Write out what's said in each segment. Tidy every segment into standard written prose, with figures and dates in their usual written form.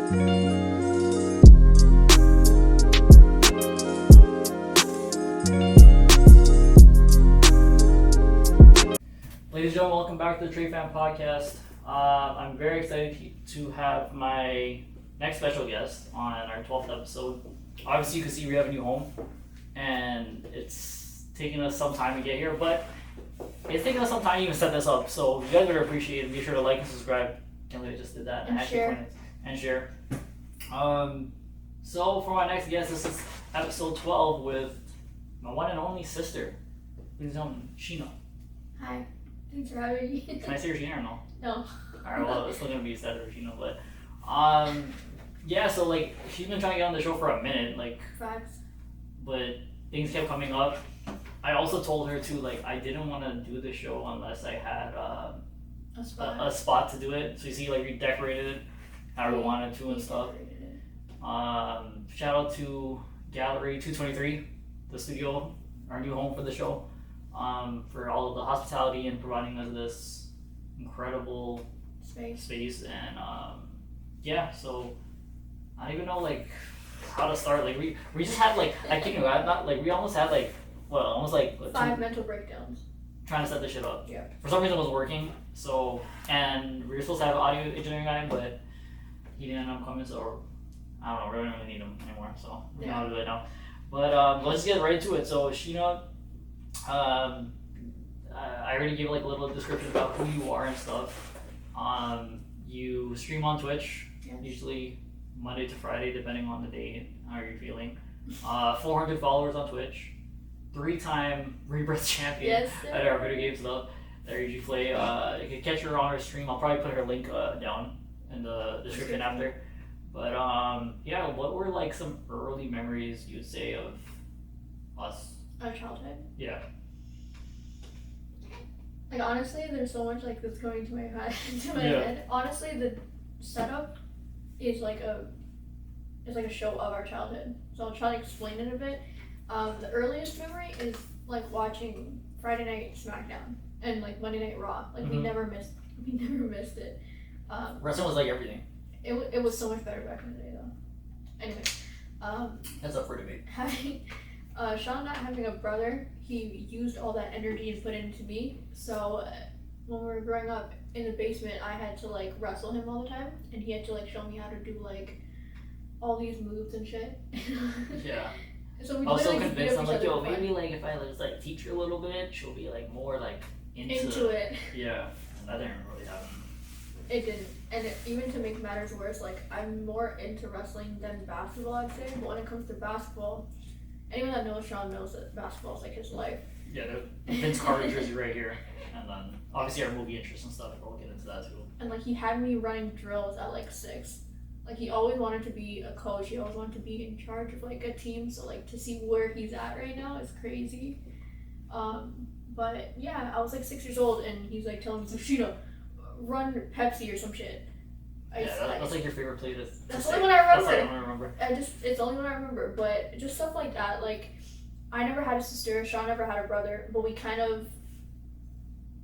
Ladies and gentlemen, welcome back to the Trey Fam Podcast. I'm very excited to have my next special guest on our 12th episode. Obviously, you can see we have a new home, and it's taken us some time to get here, but it's taken us some time to even set this up. So you guys better appreciate it. Be sure to like and subscribe. Can't believe I just did that. And share. And share. So for my next guest, this is episode 12 with my one and only sister. Ladies and gentlemen, Sheena. Hi. Thanks for having me. Can I say Sheena or no? No. Alright, well, it's still gonna be said Sheena, but yeah. So like, she's been trying to get on the show for a minute, like, Facts. but things kept coming up. I also told her too, like, I didn't want to do the show unless I had a spot to do it. So you see, like, we decorated it how we wanted to and stuff. Shout out to Gallery 223, the studio, our new home for the show, for all of the hospitality and providing us this incredible space. And yeah, so I don't even know like how to start. Like we just had like, I kid you not, like we almost had like almost like 5 mental breakdowns trying to set this shit up. Yeah. For some reason it was working. So, and we were supposed to have an audio engineering guy, but he didn't end up coming. So I don't know. We don't really need him anymore. So we know how to do it now. But let's get right into it. So Sheena, I already gave like a little description about who you are and stuff. You stream on Twitch, usually Monday to Friday, depending on the day, how you're feeling. 400 followers on Twitch, 3-time Rebirth champion at our video game stuff that I usually play. You can catch her on her stream. I'll probably put her link down in the description after. But yeah, what were like some early memories you'd say of us? Our childhood. Yeah. Like honestly, there's so much like that's going to my head. Honestly, the setup is like a show of our childhood. So I'll try to explain it a bit. The earliest memory is like watching Friday Night SmackDown and like Monday Night Raw. Like we never missed it. Wrestling was like everything. It was so much better back in the day though. Anyway, that's up for debate. Having Sean not having a brother, he used all that energy and put it into me. So when we were growing up in the basement, I had to like wrestle him all the time, and he had to like show me how to do like all these moves and shit. Yeah. So we I was so like, convinced. I'm like, yo, maybe like if I just like teach her a little bit, she'll be like more like into it. Yeah, that didn't really happen. It didn't, and even to make matters worse, like I'm more into wrestling than basketball, I'd say. But when it comes to basketball, anyone that knows Sean knows that basketball is like his life. Yeah, the Vince Carter jersey right here, and then obviously our movie interests and stuff. We'll get into that too. And like he had me running drills at like 6. Like he always wanted to be a coach. He always wanted to be in charge of like a team. So like to see where he's at right now is crazy. But yeah, I was like 6 years old, and he's like telling me, Sheena, run Pepsi or some shit. That's like your favorite play. That's the only one I remember. That's the only one I remember. It's the only one I remember. But just stuff like that. Like I never had a sister. Sean never had a brother. But we kind of,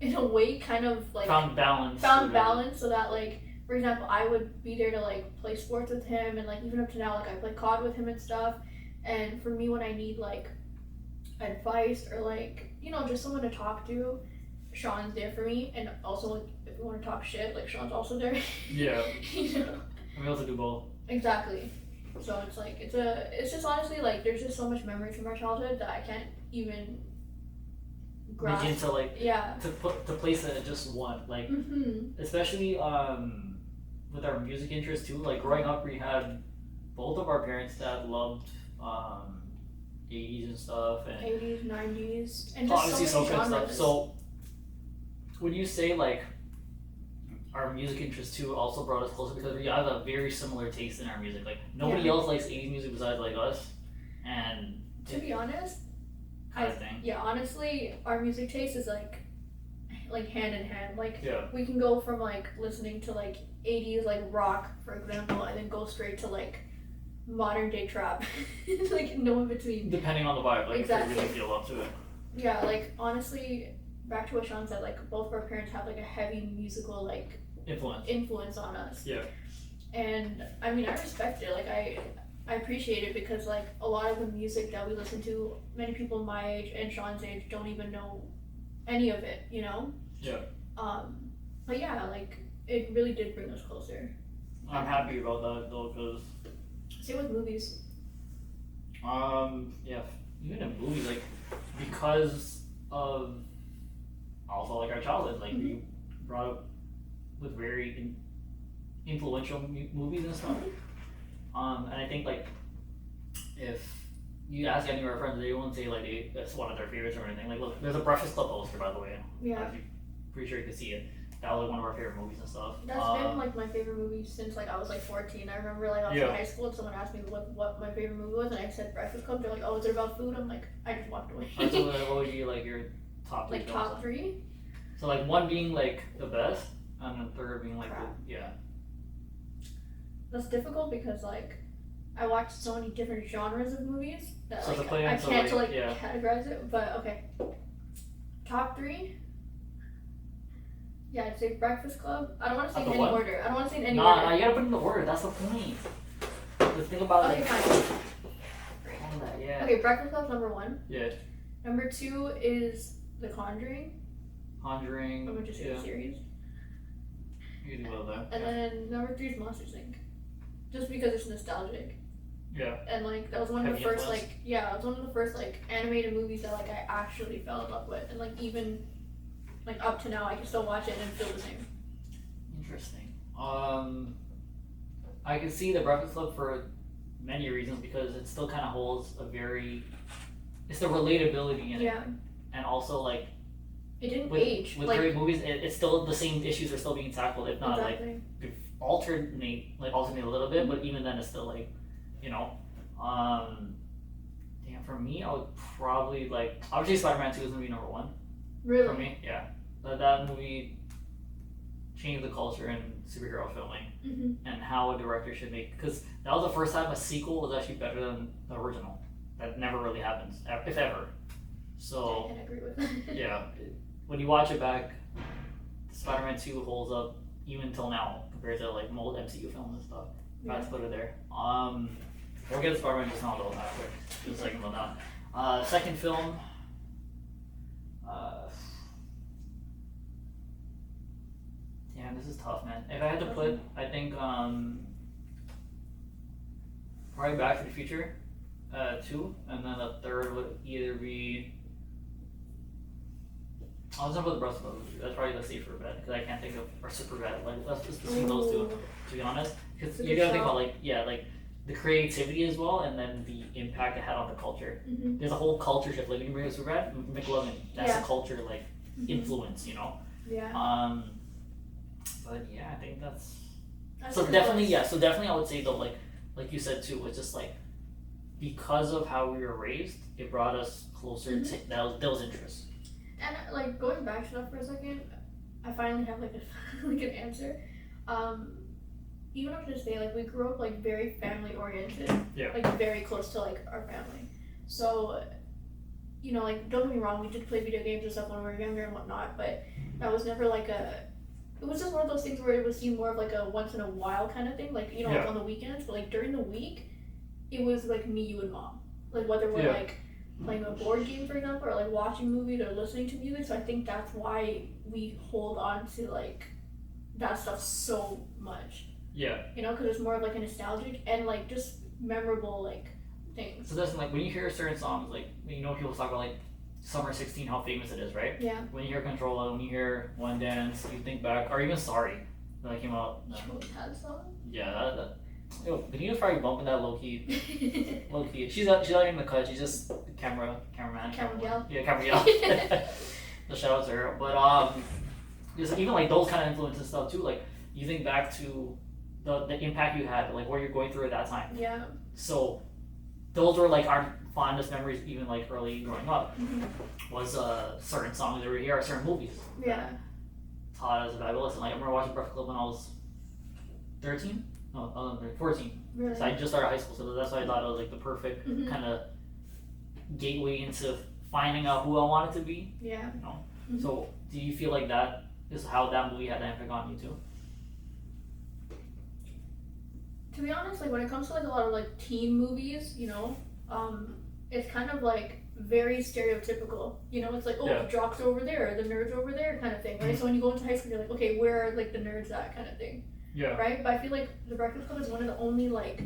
in a way, like found balance so that like, for example, I would be there to like play sports with him, and like even up to now, like I play COD with him and stuff. And for me, when I need like advice or like just someone to talk to, Sean's there for me. And also like if we want to talk shit, like Sean's also there. Yeah. We also do both. Exactly. So it's like it's just honestly like there's just so much memories from our childhood that I can't even grasp. Begin to like to place it at just one, like especially with our music interest too. Like growing up, we had both of our parents that loved 80s and stuff, and 80s, 90s, and just obviously so many good genres. stuff. So would you say like our music interest too also brought us closer, because we have a very similar taste in our music? Like nobody else likes 80s music besides like us, and to be honest, honestly, our music taste is like hand in hand. Like we can go from like listening to like 80s like rock, for example, and then go straight to like modern day trap. Like no in between. Depending on the vibe, like exactly. If you really feel up to it. Yeah, like honestly, back to what Sean said, like both of our parents have like a heavy musical like influence on us. Yeah. And I mean, I respect it. Like I appreciate it because like a lot of the music that we listen to, many people my age and Sean's age don't even know any of it, you know? Yeah. But yeah, like it really did bring us closer. I'm happy about that though, because same with movies. Yeah, even in movies, like because of also like our childhood, like we brought up with very influential movies and stuff. And I think like if you ask any of our friends, they won't say like that's one of their favorites or anything. Like look, there's a Breakfast Club poster by the way. Yeah. Pretty sure you can see it. That was one of our favorite movies and stuff. That's been like my favorite movie since like I was like 14. I remember like I was in high school and someone asked me what my favorite movie was and I said Breakfast Club. They're like, oh, is it about food? I'm like, I just walked away. So what would be like your top three? Like top three? So like one being like the best and then third being like That's difficult because like I watch so many different genres of movies that so like I can't categorize it. But okay, top three. Yeah, I'd say Breakfast Club. I don't want to say in any order. I don't want to say in any order. Nah, you gotta put in the order. That's the point. Just think about it. Okay, fine. Yeah. Okay, Breakfast Club's number one. Yeah. Number two is The Conjuring. Conjuring. I'm gonna just say the series. You can do well there. And then number three is Monsters Inc. Just because it's nostalgic. Yeah. And like that was one of the first it was one of the first like animated movies that like I actually fell in love with, and like even like up to now I can still watch it and feel the same. Interesting. I can see the Breakfast Club for many reasons because it still kind of holds it's the relatability in it, and also like it didn't age. With like, great movies, it's still the same issues are still being tackled, if not like alternate a little bit, but even then it's still like, you know, for me, I would probably I would say Spider-Man 2 is gonna be number one. Really? For me, yeah. That movie changed the culture in superhero filming and how a director should make, because that was the first time a sequel was actually better than the original. That never really happens, if ever. So I can agree with that. Yeah, when you watch it back, Spider-Man 2 holds up even till now compared to like old MCU films and stuff. That's put it there. We'll get to Spider-Man just now though, after just a second about that. Second film. Damn, this is tough, man. If I had to put, I think probably Back to the Future 2, and then the third would either be. I'll just put the Breakfast Club. That's probably the safer bet because I can't think of or super bad. Like let's just between those two, to be honest. Because you gotta think about like the creativity as well, and then the impact it had on the culture. There's a whole culture shift. Like when you bring up Superbad, McLovin, that's a culture like influence, you know. Yeah. But yeah, I think that's so definitely list. So definitely I would say though, like you said too, it's just like because of how we were raised, it brought us closer to those interests. And like going back to that for a second, I finally have like an answer. Even up to this day, like we grew up like very family oriented, like very close to like our family. So, you know, like don't get me wrong, we did play video games and stuff when we were younger and whatnot, but that was never like it was just one of those things where it would seem more of like a once in a while kind of thing, like, you know, like on the weekends, but like during the week, it was like me, you, and mom. Like whether we're like playing a board game, for example, or like watching movies or listening to music. So I think that's why we hold on to like that stuff so much. Yeah. You know, because it's more of like a nostalgic and like just memorable like things. So that's like when you hear certain songs, like you know people talk about like Summer 16, how famous it is, right? Yeah. When you hear Controlla, when you hear One Dance, you think back, or even Sorry, that came out. She had a song? Yeah, yo, Benita's probably bumping that low key. Low key. She's not in the cut. She's just cameraman. Camera gal. Yeah, camera gal. The shout out to her. But just even like those kind of influences and stuff too. Like you think back to the impact you had, like what you're going through at that time. Yeah. So those were like our fondest memories, even like early growing up. Was certain songs that were here, or certain movies. Yeah. Taught us valuable lesson. Like I remember watching Breakfast Club when I was 13. No, 14. Really? So I just started high school, so that's why I thought it was like the perfect kind of gateway into finding out who I wanted to be. Yeah. You know? So do you feel like that is how that movie had an impact on you too? To be honest, like when it comes to like a lot of like teen movies, you know, it's kind of like very stereotypical. You know, it's like, oh, the jocks are over there, the nerds are over there, kind of thing, right? So when you go into high school, you're like, okay, where are like the nerds at, kind of thing. Yeah. Right? But I feel like The Breakfast Club is one of the only like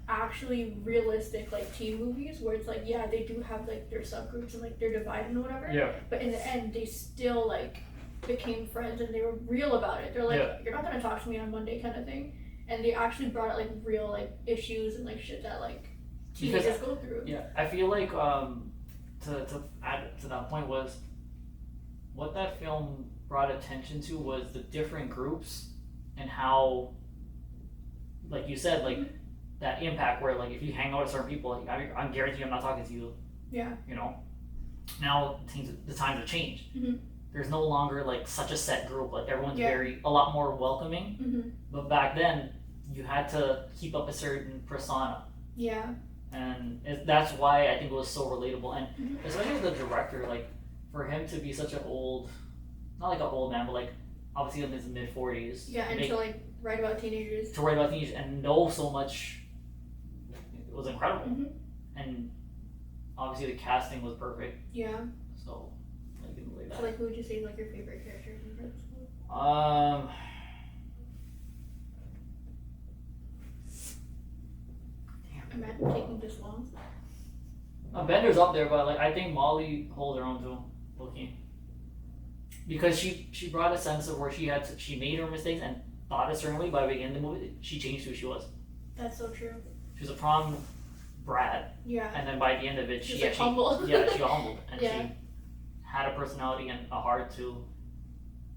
actually realistic like teen movies where it's like, yeah, they do have like their subgroups and like they're divided and whatever. Yeah. But in the end, they still like became friends and they were real about it. They're like, you're not gonna talk to me on Monday, kind of thing. And they actually brought out like real like issues and like shit that like teenagers go through. Yeah, I feel like to add to that point was what that film brought attention to was the different groups and how, like you said, like that impact where like if you hang out with certain people, like, I'm guaranteed I'm not talking to you. Yeah. You know, now the times have changed. Mm-hmm. There's no longer like such a set group. Like everyone's a lot more welcoming. Mm-hmm. But back then, you had to keep up a certain persona. Yeah. And that's why I think it was so relatable. And especially the director, like for him to be such an old, not like an old man, but like obviously in his mid 40s. Yeah, and to like write about teenagers. To write about teenagers and know so much, it was incredible. Mm-hmm. And obviously the casting was perfect. Yeah. So I can believe that. So like, who would you say is like your favorite characters in Breakfast Club? Imagine taking this long. Bender's up there, but like I think Molly holds her own too, looking. Because she brought a sense of where she made her mistakes and thought a certain way, but by the end of the movie she changed who she was. That's so true. She was a prom brat. Yeah. And then by the end of it she like humble. Yeah, she got humbled. And she had a personality and a heart to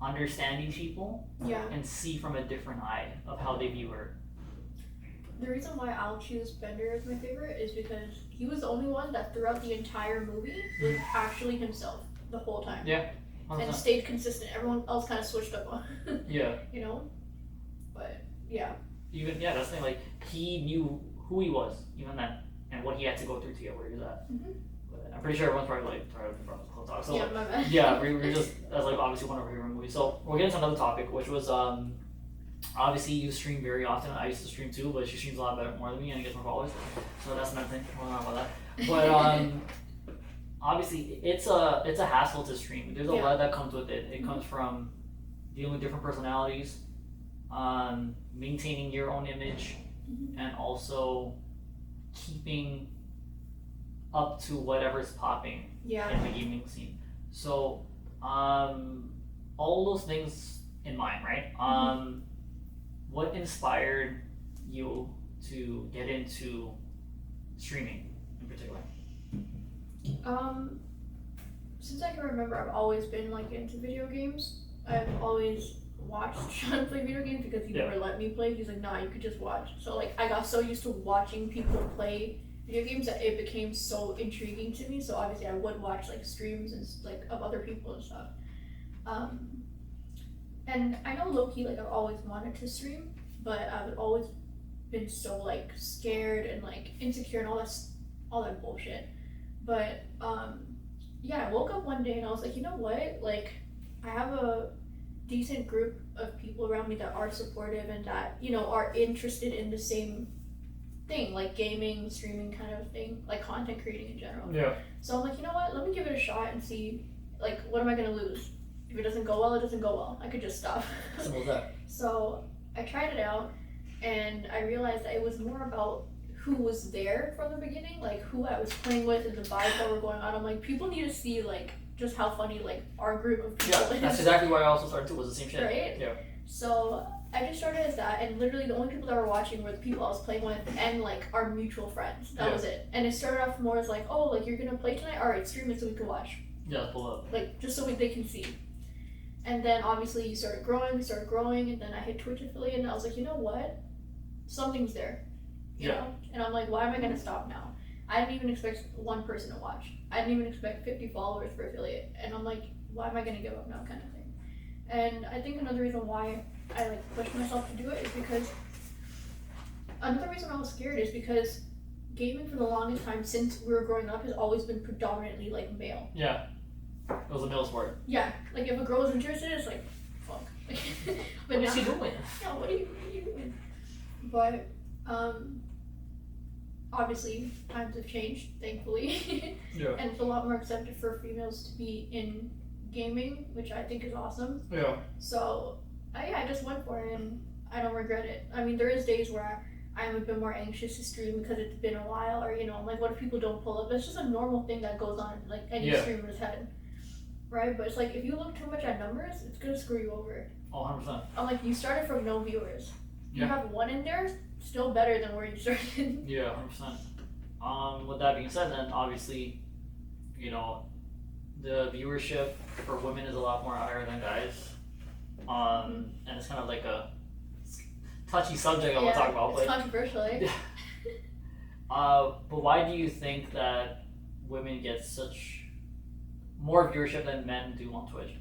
understanding people and see from a different eye of how they view her. The reason why I'll choose Bender as my favorite is because he was the only one that throughout the entire movie was actually himself the whole time. Yeah. 100%. And stayed consistent. Everyone else kind of switched up on. Yeah. You know? But, yeah. That's the thing, like, he knew who he was, even then, and what he had to go through to get where he was at. Mm-hmm. But I'm pretty sure everyone's probably like, tired of the Club Talk. So, yeah, my bad. Yeah, we're just, that's like obviously one of our favorite movies. So, we'll get into another topic, which was, obviously you stream very often. I used to stream too, but she streams a lot better, more than me, and gets more followers. So that's another thing. We'll not about that. But obviously it's a hassle to stream. There's a lot that comes with it. It comes from dealing with different personalities, maintaining your own image, and also keeping up to whatever's popping in the gaming scene. So all those things in mind, right? What inspired you to get into streaming in particular? Since I can remember, I've always been like into video games. I've always watched Sean play video games because he never let me play. He's like, nah, you could just watch. So like I got so used to watching people play video games that it became so intriguing to me. So obviously I would watch like streams and like of other people and stuff. And I know low-key, like, I've always wanted to stream, but I've always been so, like, scared and, like, insecure and all that bullshit. But, I woke up one day and I was like, you know what? Like, I have a decent group of people around me that are supportive and that, you know, are interested in the same thing, like gaming, streaming kind of thing, like content creating in general. Yeah. So I'm like, you know what? Let me give it a shot and see, like, what am I going to lose? If it doesn't go well, it doesn't go well. I could just stop. Simple as that. So I tried it out, and I realized that it was more about who was there from the beginning, like who I was playing with and the vibes that were going on. I'm like, people need to see like just how funny like our group of people is. That's exactly why I also started too. Was the same shit. Right? Yeah. So I just started as that, and literally the only people that were watching were the people I was playing with and like our mutual friends. That was it. And it started off more as like, oh, like you're gonna play tonight? All right, stream it so we can watch. Yeah, let's pull up. Like just so they can see. And then obviously you started growing, and then I hit Twitch affiliate, and I was like, you know what? Something's there. You know? And I'm like, why am I gonna stop now? I didn't even expect one person to watch. I didn't even expect 50 followers for affiliate. And I'm like, why am I gonna give up now, kind of thing. And I think another reason why I like pushed myself to do it is because another reason I was scared is because gaming for the longest time since we were growing up has always been predominantly like male. Yeah. It was a male sport. Yeah, like if a girl is interested, it's like, fuck. But what is she doing? Yeah, what are you doing? But Obviously, times have changed, thankfully. Yeah. And it's a lot more accepted for females to be in gaming, which I think is awesome. Yeah. So, I just went for it, and I don't regret it. I mean, there is days where I'm a bit more anxious to stream because it's been a while, or, I'm like, what if people don't pull up? It's just a normal thing that goes on, like, any streamer's head. Right? But it's like, if you look too much at numbers, it's gonna screw you over. Oh, 100%. I'm like, you started from no viewers. Yeah. You have one in there, still better than where you started. Yeah, 100%. With that being said, then obviously, the viewership for women is a lot more higher than guys. And it's kind of like a touchy subject I want to talk about. It's controversial, eh? But why do you think that women get such more viewership than men do on Twitch?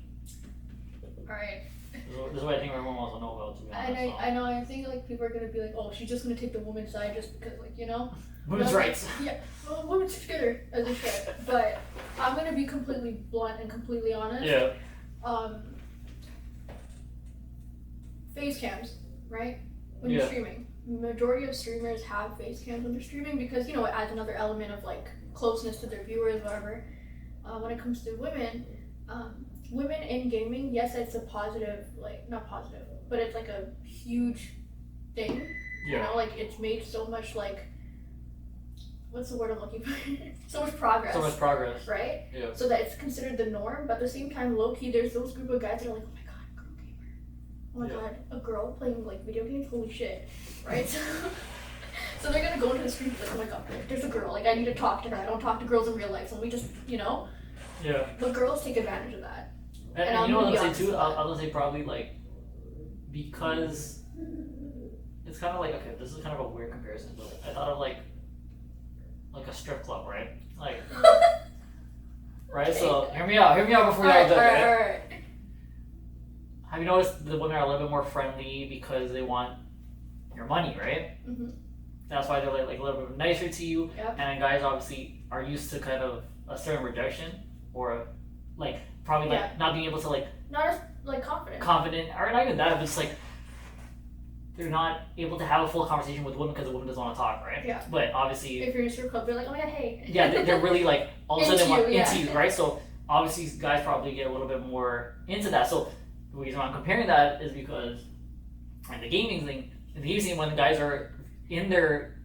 Alright. This is what I think everyone wants to know about, to be honest. I know, I think like people are gonna be like, oh, she's just gonna take the woman's side just because, like, women's rights. Yeah, well, women stick together as a shit. But I'm gonna be completely blunt and completely honest. Yeah. Face cams, right? When you're streaming, majority of streamers have face cams when they're streaming because it adds another element of like closeness to their viewers, whatever. When it comes to women. Women in gaming, yes, it's a positive, like, not positive, but it's like a huge thing. Yeah. Like, it's made so much, like, what's the word I'm looking for? So much progress. So much progress. Right? Yeah. So that it's considered the norm, but at the same time, low-key, there's those group of guys that are like, oh my god, a girl gamer. Oh my god, a girl playing, like, video games? Holy shit. Right? So they're gonna go into the stream like, oh my god, there's a girl. Like, I need to talk to her. I don't talk to girls in real life, so let me just, Yeah. But girls take advantage of that. And you know what I'm saying too? I was gonna say probably like because it's kind of like, okay, this is kind of a weird comparison, but I thought of like a strip club, right? Like, right? So hear me out before you judge, right? Have you noticed the women are a little bit more friendly because they want your money, right? Mm-hmm. That's why they're like a little bit nicer to you. Yep. And then guys obviously are used to kind of a certain rejection or like probably like not being able to like not as like confident or not even that, but just like they're not able to have a full conversation with women because the woman doesn't want to talk, right? Yeah. But obviously if you're in a strip club, they're like, oh my god, hey. Yeah, they're really like all of a sudden they want into you, yeah. right? So obviously guys probably get a little bit more into that. So the reason why I'm comparing that is because in the gaming scene, when the guys are in their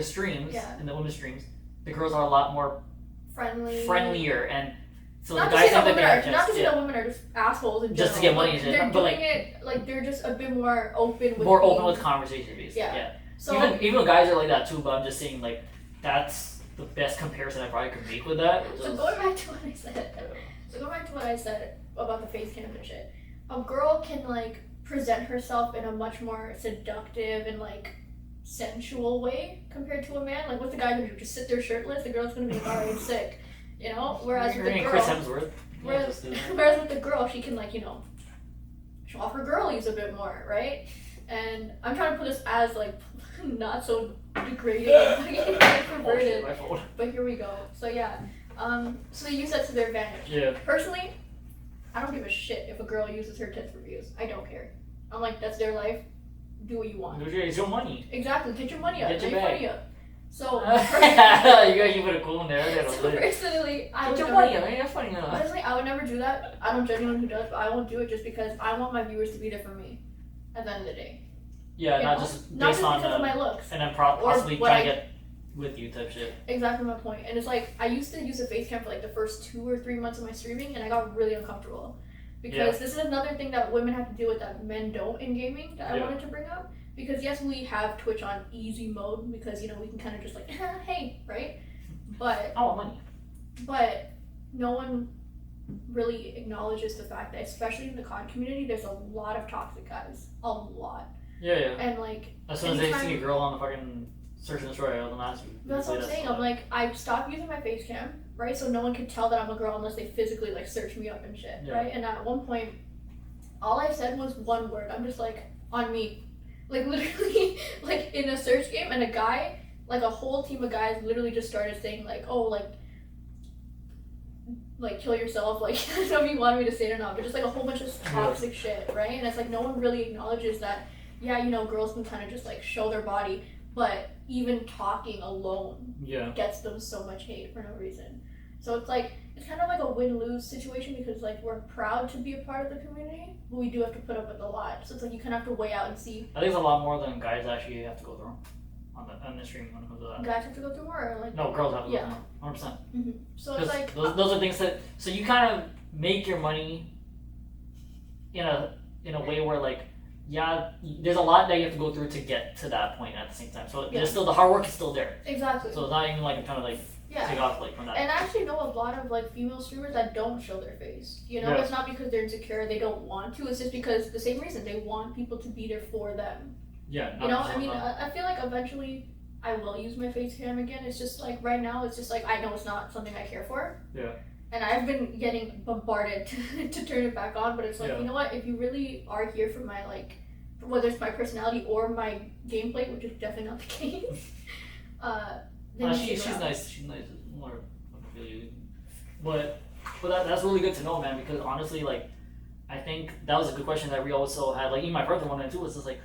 streams, in the women's streams, the girls are a lot more friendlier, and so not the guys think that they're not to say that women are just assholes in just to get money and shit, they're but like it like they're just a bit more open with conversation, basically. Yeah. So even guys are like that too, but I'm just saying like that's the best comparison I probably could make with that. So going back to what I said about the face cam and shit, a girl can like present herself in a much more seductive and like sensual way compared to a man. Like, what's the guy gonna do? Just sit there shirtless? The girl's gonna be like, alright, sick. Whereas with the girl, Chris Hemsworth. Whereas with the girl, she can like, show off her girlies a bit more, right? And I'm trying to put this as like not so degrading and perverted. But here we go. So yeah. So they use that to their advantage. Yeah. Personally, I don't give a shit if a girl uses her tits for views. I don't care. I'm like, that's their life. Do what you want. It's your money. Exactly. Get your money up. Get your money up. So you gotta keep it cool in there. So personally, I would get your money up. That's funny enough. Personally, I would never do that. I don't judge anyone who does, but I won't do it just because I want my viewers to be there for me. At the end of the day. Yeah, not just because of my looks. And then possibly try to get with you type shit. Exactly my point. And it's like I used to use a face cam for like the first 2 or 3 months of my streaming, and I got really uncomfortable because this is another thing that women have to deal with that men don't in gaming that I wanted to bring up. Because yes, we have Twitch on easy mode because we can kind of just like hey, right? But I want money. But no one really acknowledges the fact that especially in the COD community, there's a lot of toxic guys, a lot. Yeah. And like as soon as they see a girl on the fucking search and destroy, they'll ask you. That's what I'm saying. I'm like, I stopped using my face cam, right? So no one can tell that I'm a girl unless they physically like search me up and shit, right? And at one point, all I said was one word. I'm just like, on me. Like literally, like in a search game, and a guy, like a whole team of guys literally just started saying like, oh, like kill yourself, like I don't know if you wanted me to say it or not, but just like a whole bunch of toxic shit, right? And it's like no one really acknowledges that yeah, you know, girls can kind of just like show their body, but even talking alone gets them so much hate for no reason. So it's like, it's kind of like a win-lose situation because like we're proud to be a part of the community, but we do have to put up with a lot. So it's like you kind of have to weigh out and see. I think it's a lot more than guys actually have to go through on the stream when it comes to that. Guys have to go through more, or like no, girls have to go through 100%. Mm-hmm. So it's like those are things that so you kind of make your money in a way where like there's a lot that you have to go through to get to that point at the same time. So there's still the hard work is still there. Exactly. So it's not even like I'm trying to like take off like from that. And I actually know a lot of like female streamers that don't show their face. You know, it's not because they're insecure, they don't want to. It's just because the same reason they want people to be there for them. Yeah. You know, I mean, I feel like eventually I will use my face cam again. It's just like right now, it's just like I know it's not something I care for. Yeah. And I've been getting bombarded to turn it back on, but it's like, you know what? If you really are here for my like, whether it's my personality or my gameplay, which is definitely not the case, then she's nice. She's nice. More but that's really good to know, man. Because honestly, like, I think that was a good question that we also had. Like, even my brother wanted too. Was just like,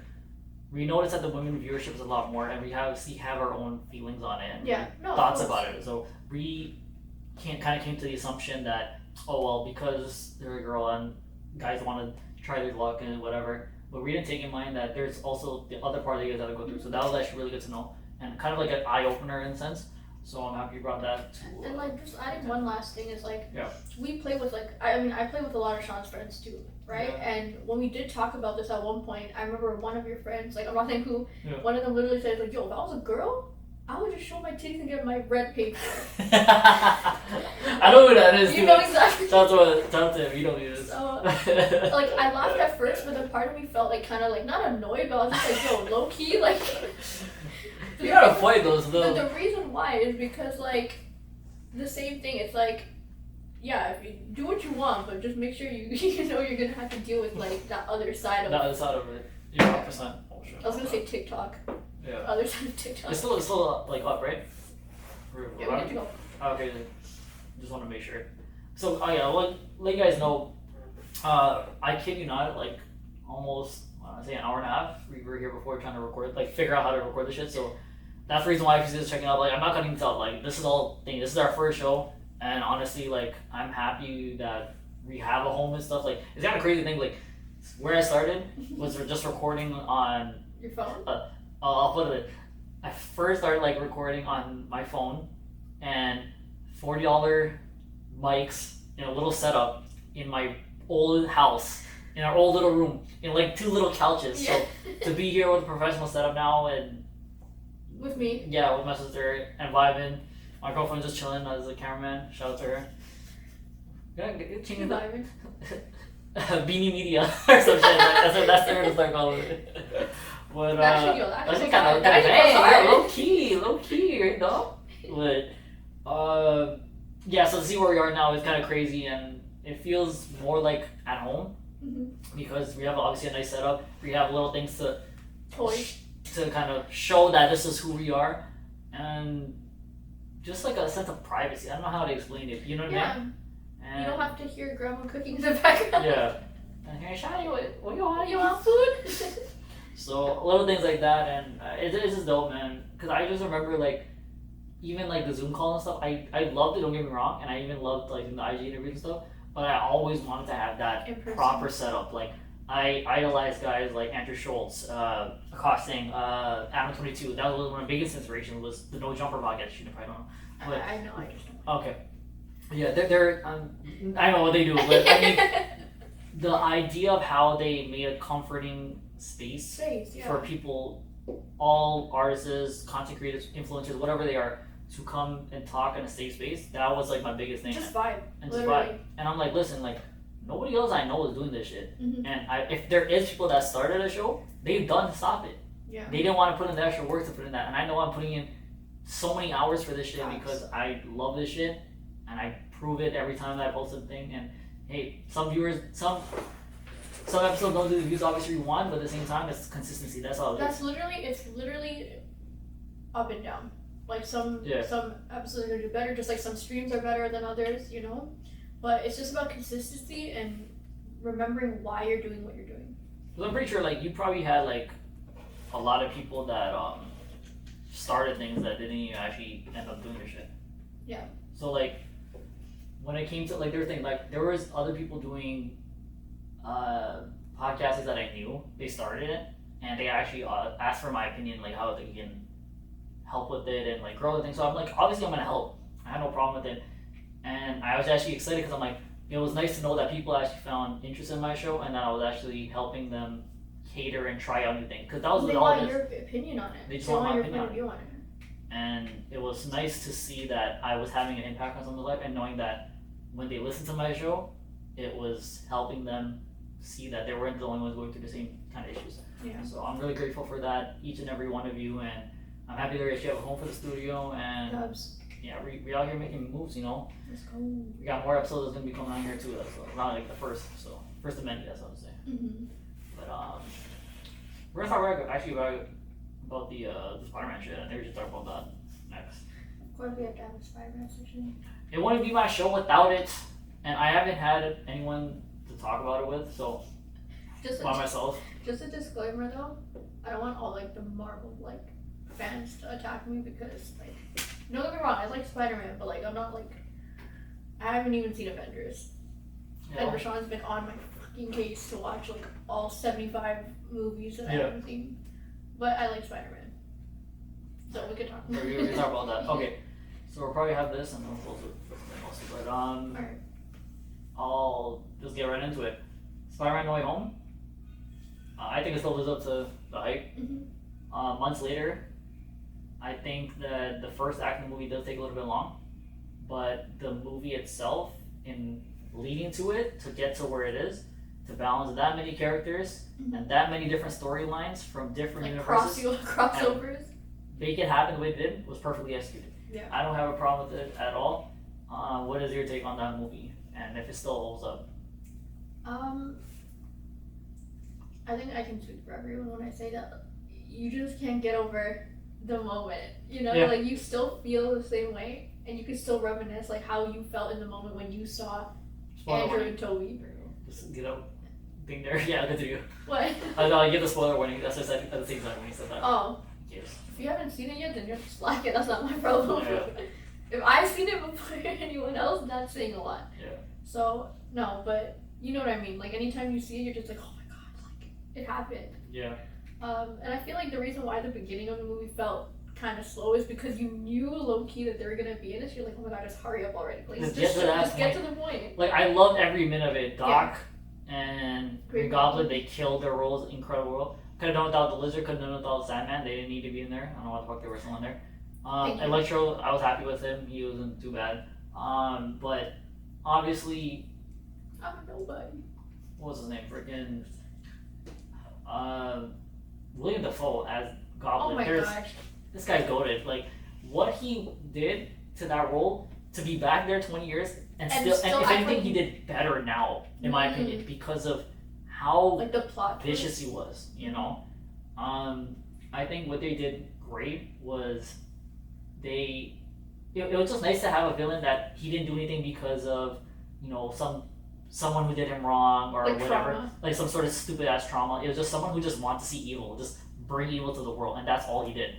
we noticed that the women viewership is a lot more, and we have our own feelings on it and thoughts about it. So we kind of came to the assumption that because they're a girl and guys want to try their luck and whatever. But we didn't take in mind that there's also the other part that you guys have to go through. So that was actually really good to know and kind of like an eye opener in a sense. So I'm happy you brought that to. And like just adding one last thing is like we play with like I play with a lot of Sean's friends too, right? Yeah. And when we did talk about this at one point, I remember one of your friends, like I'm not saying who, one of them literally said like, "Yo, if I was a girl, I would just show my titties and get my rent paid for." I know who that is. You know exactly. Talk to him. You know who he is. So, like I laughed at first, but then part of me felt like kind of like not annoyed, but I was just like, "Yo, low key, like." You gotta fight those though. The reason why is because like the same thing. It's like, if you do what you want, but just make sure you know you're gonna have to deal with like that other side of it. That other side of it. Yeah, 100%. I was gonna say TikTok. Yeah. Other side of TikTok. It's still like up, right? Yeah, we have to go. Okay, just want to make sure. So let you guys know. I kid you not, like almost I say an hour and a half. We were here before trying to record, like figure out how to record the shit. So that's the reason why if you're just checking out, like I'm not cutting this out. Like this is all thing. This is our first show, and honestly, like I'm happy that we have a home and stuff. Like it's kind of crazy thing. Like where I started was just recording on your phone. I'll put it. I first started like recording on my phone, and $40 mics in a little setup in my old house, in our old little room, in like 2 little couches. So to be here with a professional setup now and with me, with my sister and vibing, my girlfriend just chilling as a cameraman. Shout out to her. Vibing. Beanie Media or some shit. That's what they're gonna start calling it. But actually kind of low key, you know. But so to see where we are now is kind of crazy, and it feels more like at home because we have obviously a nice setup. We have little things to kind of show that this is who we are, and just like a sense of privacy. I don't know how to explain it. You know what I mean? And you don't have to hear grandma cooking in the background. Yeah. And hey, Shani, what you want food? So little things like that, and it's just dope, man. Cause I just remember like, even like the Zoom call and stuff. I loved it. Don't get me wrong, and I even loved like the IG interviews and stuff. But I always wanted to have that proper setup. Like I idolize guys like Andrew Schultz, Accosting, Adam 22. That was one of my biggest inspirations was the No Jumper podcast. Sheena probably don't know. But, I know. I just don't. Okay. Yeah, they're I know what they do, but I mean, the idea of how they made a comforting space for people, all artists, content creators, influencers, whatever they are, to come and talk in a safe space. That was like my biggest thing. Just vibe. And just vibe. And I'm like, listen, like nobody else I know is doing this shit. And if there is people that started a show, they've done to stop it. Yeah. They didn't want to put in the extra work to put in that, and I know I'm putting in so many hours for this shit because I love this shit. And I prove it every time that I post a thing. And hey, some viewers, some episodes don't do the views obviously we want, but at the same time, it's consistency. That's all it is. It's literally up and down. Like some episodes are gonna do better, just like some streams are better than others, you know. But it's just about consistency and remembering why you're doing what you're doing. Because I'm pretty sure like you probably had like a lot of people that started things that didn't even actually end up doing their shit. Yeah. So like when it came to like their thing, like there was other people doing podcasts that I knew. They started it and they actually asked for my opinion, like how they can help with it and like grow the thing. So I'm like, obviously I'm gonna help. I had no problem with it, and I was actually excited because I'm like, it was nice to know that people actually found interest in my show and that I was actually helping them cater and try out new things. Because that was they all want it is. your opinion on it. They just want my your opinion point of view on it. And it was nice to see that I was having an impact on someone's life and knowing that when they listened to my show, it was helping them see that they weren't the only ones going through the same kind of issues. Yeah. So I'm really grateful for that, each and every one of you, and I'm happy that we actually have a home for the studio, and yeah, we out here making moves, you know. Let's go. We got more episodes that's gonna be coming on here too, so not like the first of many, that's what I'm saying. Mm-hmm. But we're gonna talk about the Spider-Man shit, and maybe we should talk about that next. Of course, we have to have a Spider-Man section. It wouldn't be my show without it, and I haven't had anyone to talk about it with, so by myself. Just a disclaimer though, I don't want all like the Marvel like fans to attack me because like, don't get me wrong, I like Spider-Man, but like I'm not like, I haven't even seen Avengers. Yeah. And Rashawn's been on my fucking case to watch like all 75 movies that I haven't seen. But I like Spider-Man. So we could talk about We can talk about that. Okay. So we'll probably have this and then we'll close it mostly. But Alright. I'll just get right into it. Spider-Man No Way Home. I think it still lives up to the hype. Mm-hmm. Months later, I think that the first act of the movie does take a little bit long, but the movie itself, in leading to it, to get to where it is, to balance that many characters and that many different storylines from different like universes, crossovers, make it happen the way it did, was perfectly executed. Yeah. I don't have a problem with it at all. What is your take on that movie, and if it still holds up? I think I can speak for everyone when I say that you just can't get over the moment, you know, like you still feel the same way and you can still reminisce like how you felt in the moment when you saw Andrew and Toby. Just get up, thing there. Yeah, good to you. What? No, you get the spoiler warning. That's what I said at the same time when you said that. Oh. Yes. If you haven't seen it yet, then just slack it. That's not my problem. Yeah. If I've seen it before anyone else, that's saying a lot. Yeah. So no, but you know what I mean. Like anytime you see it, you're just like, oh my god, like it happened. Yeah. And I feel like the reason why the beginning of the movie felt kind of slow is because you knew low key that they were gonna be in it. So you're like, oh my god, just hurry up already, please. Just get to the point. Like I loved every minute of it. Doc and Green Goblin, they killed their roles, incredible role. Could have done without the Lizard, could have done without Sandman. They didn't need to be in there. I don't know what the fuck they were still in there. Electro, I was happy with him. He wasn't too bad. But obviously, I'm a nobody. What was his name? Freaking William Dafoe as Goblin. Oh my gosh. This guy's goated. Like what he did to that role, to be back there 20 years and still if anything, he did better now, in my opinion, because of how like the plot vicious he was. You know, I think what they did great was it was just nice to have a villain that he didn't do anything because of, you know, someone who did him wrong or like whatever, trauma. like some sort of stupid ass trauma. It was just someone who just wanted to see evil, just bring evil to the world, and that's all he did.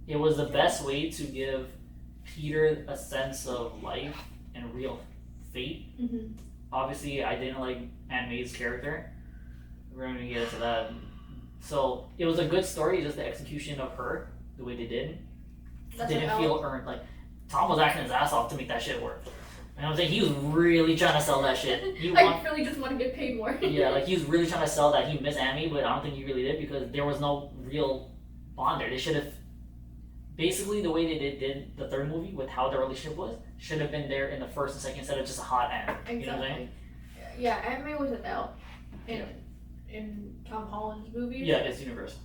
It was the best way to give Peter a sense of life and real fate. Mm-hmm. Obviously, I didn't like Aunt May's character. We're gonna get into that. So it was a good story, just the execution of her, the way they did. Didn't feel earned. Like Tom was acting his ass off to make that shit work. You know what I'm saying? He was really trying to sell that shit. I really just want to get paid more. Yeah, like he was really trying to sell that he missed Amy, but I don't think he really did because there was no real bond there. They should have, basically the way they did the third movie with how their relationship was, should have been there in the first and second instead of just a hot Aunt. Exactly. You know what I'm saying? Yeah, Aunt May was an L in Tom Holland's movies. Yeah, it's universe.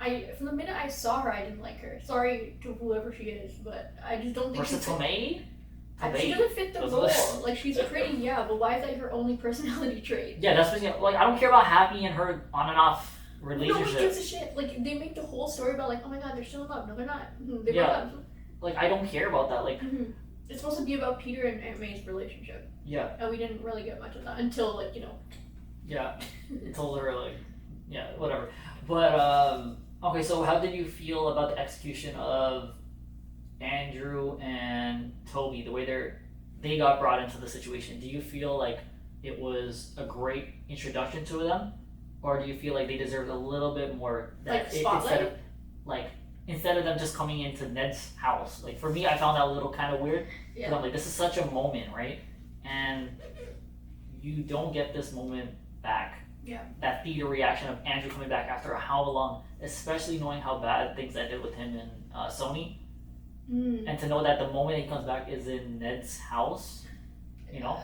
I from the minute I saw her, I didn't like her. Sorry to whoever she is, but I just don't think she doesn't fit the role. Like she's pretty, yeah, but why is that her only personality trait? Yeah, that's like I don't care about Happy and her on and off relationship. Nobody gives a shit. Like they make the whole story about like, oh my god, they're still in love. No, they're not. They broke up. Like I don't care about that. Like it's supposed to be about Peter and Aunt May's relationship. Yeah. And we didn't really get much of that until like, you know. Yeah. Until they're like, yeah, whatever. But okay, so how did you feel about the execution of Andrew and Toby, the way they got brought into the situation? Do you feel like it was a great introduction to them, or do you feel like they deserved a little bit more instead of them just coming into Ned's house? Like for me, I found that a little kind of weird. Yeah. I'm like, this is such a moment, right? And you don't get this moment back. Yeah. That theater reaction of Andrew coming back after how long, especially knowing how bad things ended with him and Sony. And to know that the moment he comes back is in Ned's house, you know?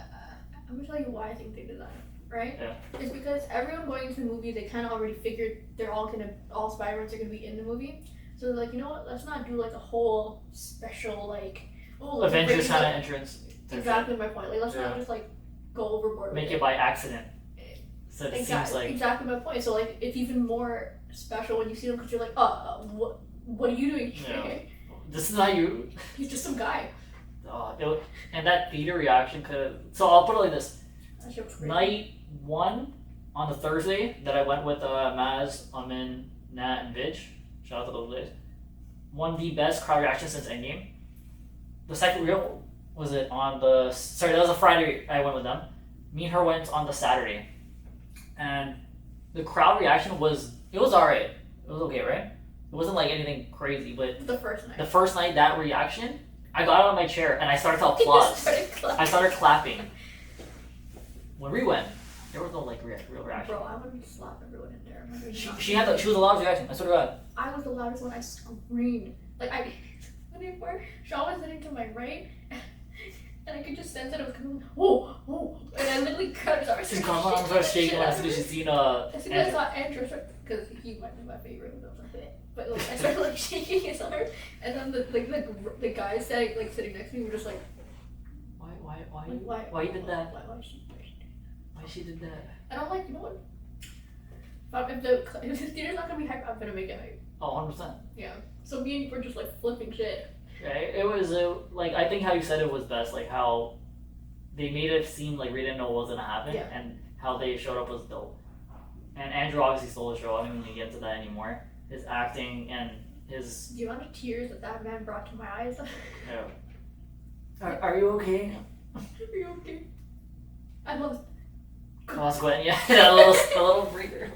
I'm gonna tell you why I think they did that, right? Yeah. It's because everyone going into the movie, they kind of already figured all Spider-Mans are gonna be in the movie. So they're like, you know what? Let's not do like a whole special Avengers kind of entrance. Exactly my point. Like let's not just like go overboard. Make it by accident. So it seems like exactly my point. So like it's even more special when you see them because you're like, what are you doing here? Yeah. This is how you. He's just some guy. And that theater reaction could. So I'll put it like this. Night 1 on the Thursday that I went with Maz, Amin, Nat, and Vidge. Shout out to those days. One of the best crowd reactions since Endgame. The second reel was it on the. Sorry, that was a Friday. I went with them. Me and her went on the Saturday, and the crowd reaction was alright. It was okay, right? It wasn't like anything crazy, but the first night, that reaction, I got out of my chair and I started to applaud. I started clapping. When we went, there was no like real reaction. Bro, I would slap everyone in there. She was the loudest reaction. I swear to God. I was the loudest one. I screamed. Like Sean was sitting to my right, and I could just sense that it was coming. Whoa, whoa! And I literally grabbed his arms. She's calm down, started shaking as soon as she seen as soon as I saw Andrew, because he might be my favorite. But like, I started like shaking his arm, and then the guys sitting next to me were just like, why you did that? Why she did that? And I'm like, you know what? If the theater's not gonna be hype, I'm gonna make it hype. Oh, 100%. Yeah. So me and you were just like flipping shit. Right. It was like I think how you said it was best. Like how they made it seem like we didn't know what was gonna happen, and how they showed up was dope. And Andrew obviously stole the show. I don't even get into that anymore. His acting and his. The amount of tears that man brought to my eyes. Yeah. Are you okay? Are you okay? I lost. Lost Gwen, yeah. That little breather.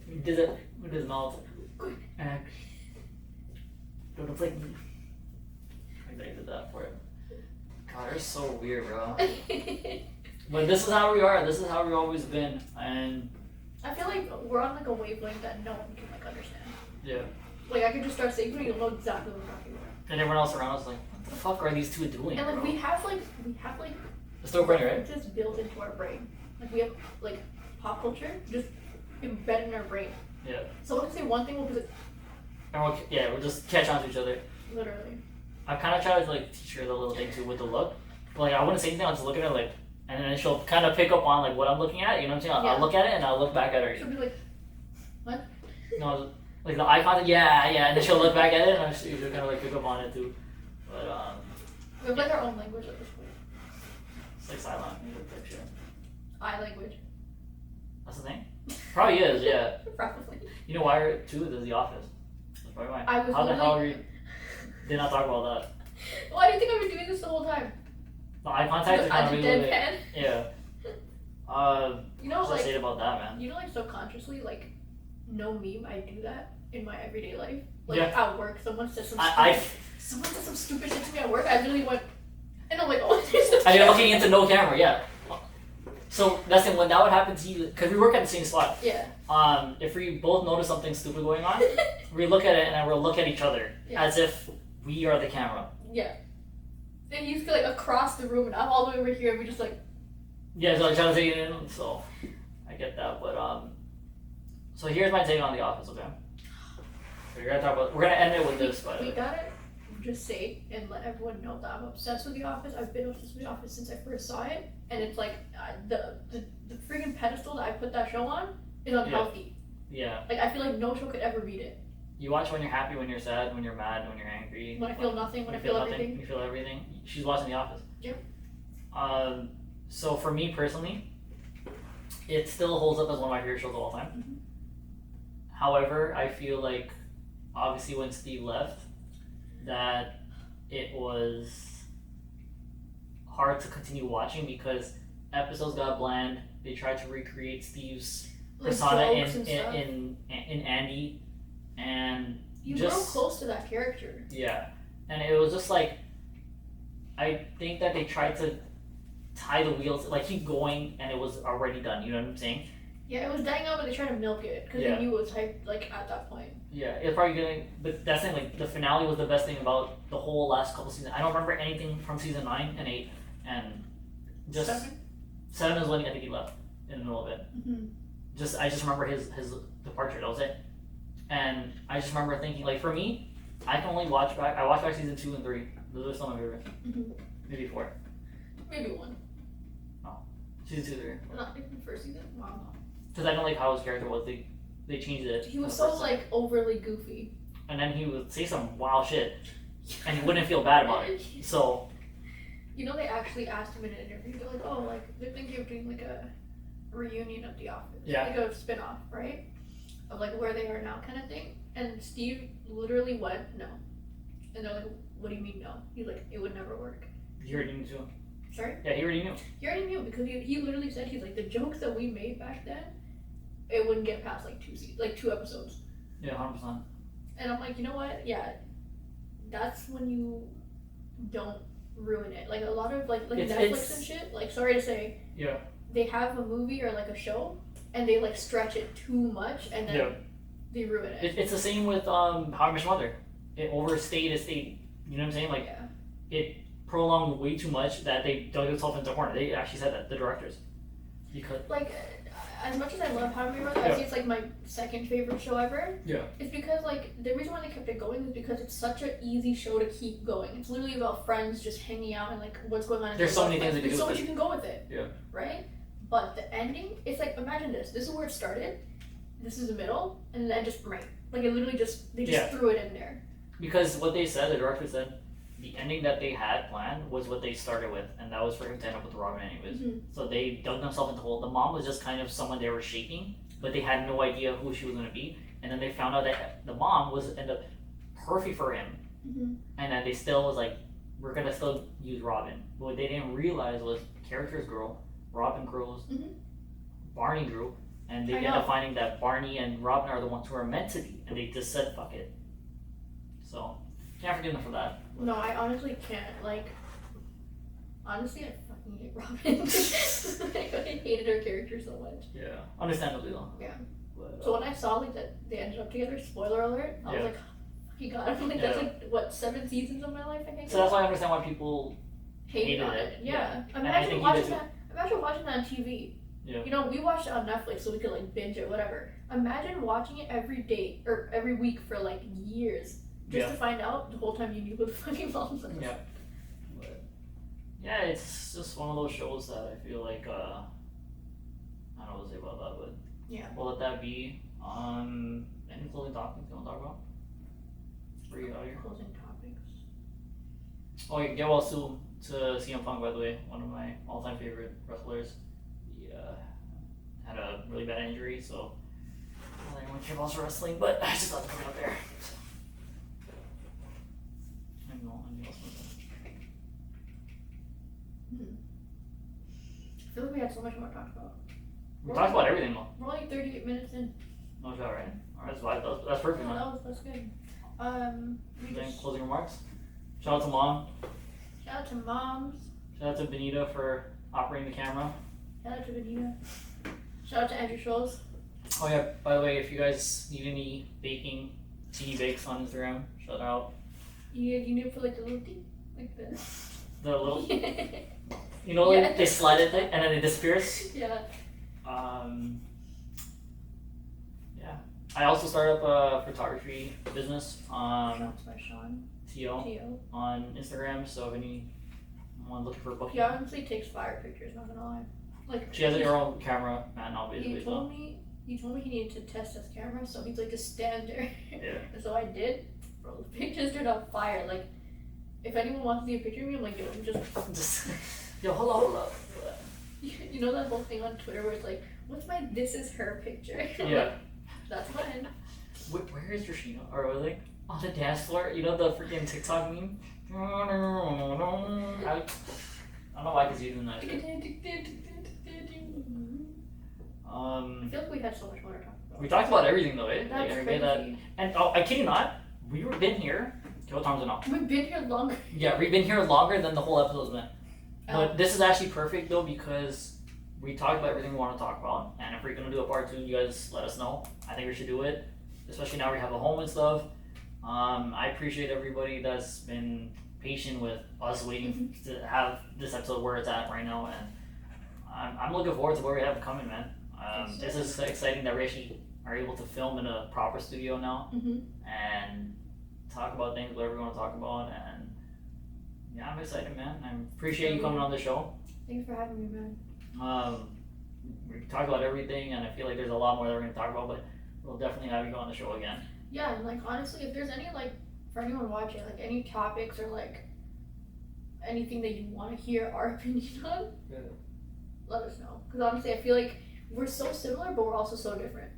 He did it with his mouth. Don't flick me. I did that for him. God, they're so weird, bro. But this is how we are. This is how we've always been, and. I feel like we're on like a wavelength that no one can like understand. Yeah. Like I could just start saying, you'll know exactly what we're talking about. And everyone else around us like, what the fuck are these two doing? And like bro? we have it's still brain, right? Just built into our brain. Like we have like pop culture just embedded in our brain. Yeah. Someone can say one thing, we'll be like. And we'll just catch on to each other. Literally. I kind of try to like teach her the little thing too with the look. But, like I wouldn't say anything. I'll just look at her like. And then she'll kind of pick up on like what I'm looking at, you know what I'm saying? I'll look at it and I'll look back at her. She'll be like, what? No, like the eye contact, yeah, and then she'll look back at it and she'll kind of like pick up on it too. But we have like our own language at this point. It's like silent picture. Eye language. That's the thing? Probably is, yeah. Probably. You know why too? There's The Office. That's probably why. How the hell did not talk about that? Why do you think I've been doing this the whole time? The eye contact is kind of really yeah. You know, like, say about that, man. You know, like subconsciously, like, no meme, I do that in my everyday life. Like at work, someone says some stupid shit to me at work. I really went, and I'm like, oh. And you're looking into no camera, yeah. So that's it. When that would happen to you, because we work at the same spot. Yeah. If we both notice something stupid going on, we look at it and then we'll look at each other as if we are the camera. Yeah. And he's like across the room, and I'm all the way over here, and we just like. Yeah, so I'm trying to take it in, so I get that, but so here's my take on The Office, okay? We're gonna end it with this, but we gotta just say and let everyone know that I'm obsessed with The Office. I've been obsessed with The Office since I first saw it, and it's like the freaking pedestal that I put that show on is unhealthy. Yeah. Like I feel like no show could ever beat it. You watch when you're happy, when you're sad, when you're mad, when you're angry. When I feel nothing, when I feel everything. When you feel everything. She's watching The Office. Yeah. So for me personally, it still holds up as one of my favorite shows of all time. Mm-hmm. However, I feel like obviously when Steve left, that it was hard to continue watching because episodes got bland. They tried to recreate Steve's persona in Andy, and you grow close to that character. Yeah, and it was just like, I think that they tried to tie the wheels, like keep going, and it was already done. You know what I'm saying? Yeah, it was dying out, but they tried to milk it because they knew it was hyped, like at that point. Yeah, it's probably getting, but that's the thing. Like the finale was the best thing about the whole last couple seasons. I don't remember anything from season 9 and 8, and just 7 is when I think he left in the middle of it. Mm-hmm. I just remember his departure. That was it. And I just remember thinking, like for me, I can only watch back. I watched back season 2 and 3. Those are some of my favorites. Mm-hmm. Maybe 4. Maybe 1. No, season 2, 3. Not even the first season. Wow. Because I don't like how his character was. They changed it. He was so like overly goofy. And then he would say some wild shit, and he wouldn't feel bad about it. So. You know, they actually asked him in an interview. They're like, "Oh, like they're thinking of doing like a reunion of The Office, like a spin-off, right? Of like where they are now, kind of thing." And Steve literally went, "No," and they're like, "What do you mean no?" He's like, "It would never work." He already knew too. Sorry? Yeah, he already knew. He already knew because he literally said he's like the jokes that we made back then, it wouldn't get past like 2 episodes. Yeah, 100%. And I'm like, you know what? Yeah, that's when you don't ruin it. Like a lot of like Netflix and shit. Like sorry to say. Yeah. They have a movie or like a show, and they like stretch it too much, and then they ruin it. It's the same with How I Met Your Mother. It overstayed its state. You know what I'm saying? Like it prolonged way too much that they dug themselves into a corner. They actually said that, the directors. Because like as much as I love How I Met Your Mother, I see it's like my second favorite show ever. Yeah. It's because like the reason why they kept it going is because it's such an easy show to keep going. It's literally about friends just hanging out and like what's going on. There's so many things you can go with it. Yeah. Right? But the ending, it's like imagine this. This is where it started. This is the middle, and then just right. Like it literally they just threw it in there. Because what they said, the director said, the ending that they had planned was what they started with, and that was for him to end up with Robin anyways. Mm-hmm. So they dug themselves into the hole. The mom was just kind of someone they were shaping, but they had no idea who she was going to be. And then they found out that the mom was end up perfect for him. Mm-hmm. And then they still was like, we're going to still use Robin. But what they didn't realize was characters grow, Robin grows, Barney grew, and they ended up finding that Barney and Robin are the ones who are meant to be, and they just said, fuck it. So, can't forgive them for that. No, I honestly can't. Like, honestly, I fucking hate Robin. Like, I hated her character so much. Yeah, understandably though. Yeah. But, so when I saw like that they ended up together, spoiler alert, I was like, you got it. Like that's like what 7 seasons of my life I think. So that's why I understand why people hated it. Yeah. Imagine watching that. Imagine watching that on TV. Yeah. You know, we watched it on Netflix so we could like binge it, whatever. Imagine watching it every day or every week for like years. Just to find out the whole time you knew who the fucking mom was. Yeah. But, yeah, it's just one of those shows that I feel like, I don't know what to say about that, but we'll let that be. Any closing topics you want to talk about? For you out here? Closing topics. Oh, yeah, get well soon to CM Punk, by the way. One of my all-time favorite wrestlers. He had a really bad injury, so I don't really care about wrestling, but I just thought to put it up there. I feel like we had so much more to talk about. We talked about everything though. We're only 38 minutes in. Oh, is that right? Alright, that's perfect, man. That's good. Closing remarks? Shout out to Mom. Shout out to moms. Shout out to Benita for operating the camera. Shout out to Benita. Shout out to Andrew Scholes. Oh yeah, by the way, if you guys need any baking, Teeny Bakes on Instagram, shout out. You need to put like the little thing, like this. The little, you know, like they slide it and then it disappears. Yeah. Yeah. I also started up a photography business. Shout out to Rashawn. T.O. on Instagram. So if anyone looking for a booking. He honestly takes fire pictures. Not gonna lie. Like she has her own camera, man. Obviously. He told me he needed to test his camera, so he's like just stand there. Yeah. And so I did. Bro, the pictures turned out fire. Like, if anyone wants to see a picture of me, I'm like, yo, just yo, hold up. You know that whole thing on Twitter where it's like, what's my this is her picture? Yeah. That's mine. Where is Sheena? Or was it on the dance floor? You know the freaking TikTok meme? I don't know why he's using that shit. I feel like we had so much more to talk about. We talked about everything though, eh? That's like, crazy. And I kid you not, we've been here. What time is it now? We've been here longer. Yeah, we've been here longer than the whole episode's been. Oh. But this is actually perfect though because we talked about everything we want to talk about. And if we're gonna do a part 2, you guys let us know. I think we should do it, especially now we have a home and stuff. I appreciate everybody that's been patient with us waiting to have this episode where it's at right now, and I'm looking forward to where we have it coming, man. This is exciting that we actually are able to film in a proper studio now and talk about things whatever we want to talk about, and yeah, I'm excited, man. I appreciate you coming on the show. Thanks for having me, man. We talk about everything, and I feel like there's a lot more that we're going to talk about, but we'll definitely have you go on the show again. Yeah, and like honestly, if there's any like for anyone watching, like any topics or like anything that you want to hear our opinion on, let us know. Because honestly, I feel like we're so similar, but we're also so different.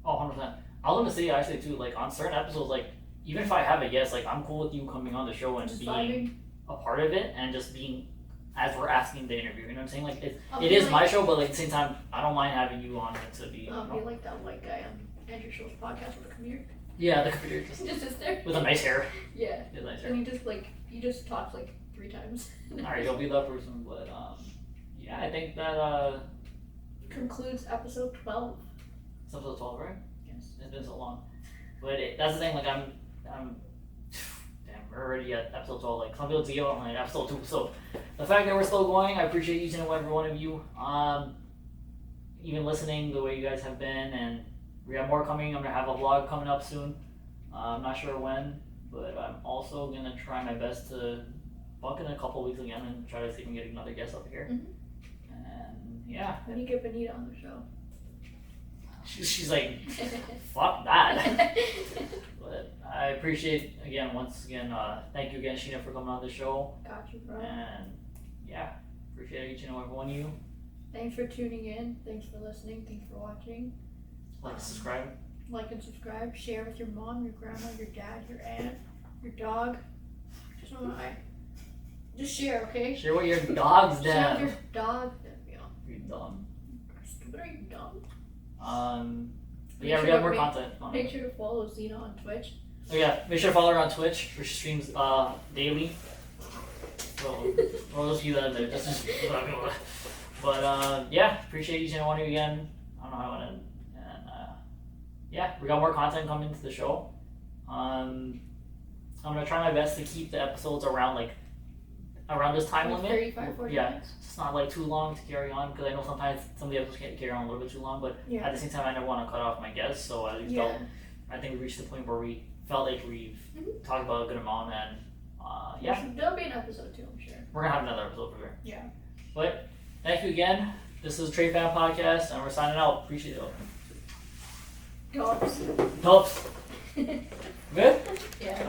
Oh, 100%. I was gonna say actually too, like on certain episodes, like even if I have a guest, like I'm cool with you coming on the show and just being a part of it and just being as we're asking the interview. You know what I'm saying? Like it is like, my show, but like at the same time, I don't mind having you on it to be. I'll be like that white guy on Andrew Schultz's podcast with a computer. Yeah, the computer just there with a nice hair. Yeah. Nice hair. And you just talked like 3 times. Alright, you'll be that person, but yeah, I think that concludes episode 12. It's episode 12, right? Yes. It's been so long, but that's the thing. Like I'm damn, we're already at episode 12. Like some people to go on episode 2. So the fact that we're still going, I appreciate each and every one of you. Even listening the way you guys have been, and we have more coming. I'm gonna have a vlog coming up soon. I'm not sure when, but I'm also gonna try my best to bunk in a couple weeks again and try to see if we can get another guest up here. And yeah. When you get Benita on the show. She's like, fuck that. But I appreciate once again, thank you again, Sheena, for coming on the show. Got you, bro. And yeah, appreciate each and every one of you. Thanks for tuning in. Thanks for listening. Thanks for watching. Like, subscribe. Like and subscribe. Share with your mom, your grandma, your dad, your aunt, your dog. Just share, okay? Share what your dog's done. Share with your dog. You're dumb. Stupid, are you dumb? But yeah, we have more content. Make sure to follow Xena on Twitch. Oh yeah, make sure to follow her on Twitch, where she streams daily. So we'll just keep that in there. But yeah, appreciate each and one of you again. I don't know how I want to end. And yeah, we got more content coming to the show. I'm gonna try my best to keep the episodes around this time limit. 35, 40 minutes. It's not like too long to carry on, because I know sometimes some of the episodes can't carry on a little bit too long, but at the same time I never want to cut off my guests, so I think we reached the point where we felt like we've talked about a good amount, and yeah. There'll be an episode 2, I'm sure. We're gonna have another episode for sure. Yeah. But thank you again. This is Trey Fam Podcast, and we're signing out. Appreciate it. Dogs. Helps. Good? Yeah.